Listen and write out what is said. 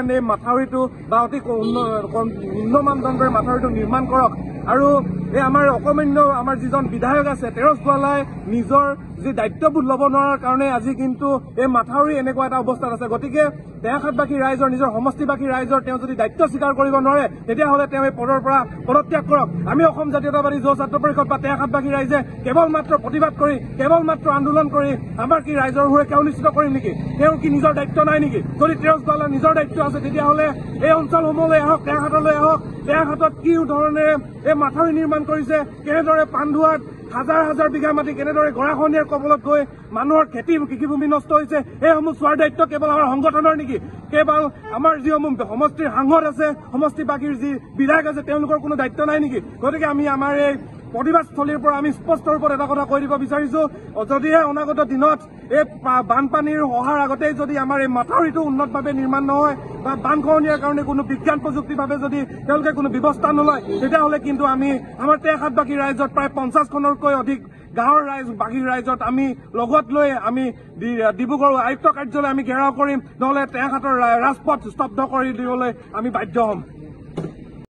কাৰণে মাথাউৰিটো বা অতি উন্নত মানদণ্ডৰ মাথাউৰিটো নিৰ্মাণ কৰক। আৰু এই আমাৰ অকমান্য আমাৰ যিজন বিধায়ক আছে তেৰছ গোৱালাই নিজৰ যি দায়িত্ববোধ ল'ব নোৱাৰাৰ কাৰণে আজি কিন্তু এই মাথাউৰি এনেকুৱা এটা অৱস্থাত আছে। গতিকে টেঙাখাটবাসী ৰাইজৰ নিজৰ সমষ্টিবাসী ৰাইজৰ তেওঁ যদি দায়িত্ব স্বীকাৰ কৰিব নোৱাৰে তেতিয়াহ'লে তেওঁ এই পদৰ পৰা পদত্যাগ কৰক। আমি অসম জাতীয়তাবাদী যুৱ ছাত্ৰ পৰিষদ বা টেঙাখাটবাসী ৰাইজে কেৱল মাত্ৰ প্ৰতিবাদ কৰি কেৱল মাত্ৰ আন্দোলন কৰি আমাৰ কি ৰাইজৰ সুৰক্ষা নিশ্চিত কৰিম নেকি? তেওঁৰ কি নিজৰ দায়িত্ব নাই নেকি? যদি তেৰছ গোৱালাৰ নিজৰ দায়িত্ব আছে তেতিয়াহ'লে এই অঞ্চলসমূহলৈ আহক, টেঙাখাটলৈ আহক। টেঙাখাটত কি ধৰণেৰে এই মাথাউৰি নিৰ্মাণ কৰিছে, কেনেদৰে পাণ্ডুৱাত হাজাৰ হাজাৰ বিঘা মাটি কেনেদৰে গৰাখহনীয়াৰ কবলত গৈ মানুহৰ কৃষিভূমি নষ্ট হৈছে, এইসমূহ চোৱাৰ দায়িত্ব কেৱল আমাৰ সংগঠনৰ নেকি? কেৱল আমাৰ যিসমূহ সমষ্টিৰ সাংসদ আছে, সমষ্টিবাসীৰ যি বিধায়ক আছে তেওঁলোকৰ কোনো দায়িত্ব নাই নেকি? গতিকে আমি আমাৰ এই প্ৰতিবাদস্থলীৰ পৰা আমি স্পষ্ট ৰূপত এটা কথা কৈ দিব বিচাৰিছো, যদিহে অনাগত দিনত এই বানপানীৰ অহাৰ আগতেই যদি আমাৰ এই মাথাউৰিটো উন্নতভাৱে নিৰ্মাণ নহয় বা বানখহনীয়াৰ কাৰণে কোনো বিজ্ঞান প্ৰযুক্তিভাৱে যদি তেওঁলোকে কোনো ব্যৱস্থা নলয় তেতিয়াহ'লে কিন্তু আমি আমাৰ টেঙাখাটবাসী ৰাইজত প্ৰায় 50খনতকৈ অধিক গাঁৱৰ বাকী ৰাইজত আমি লগত লৈ আমি ডিব্ৰুগড় আয়ুক্ত কাৰ্যালয় আমি ঘেৰাও কৰিম, নহ'লে টেঙাখাটৰ ৰাজপথ স্তব্ধ কৰি দিবলৈ আমি বাধ্য হ'ম।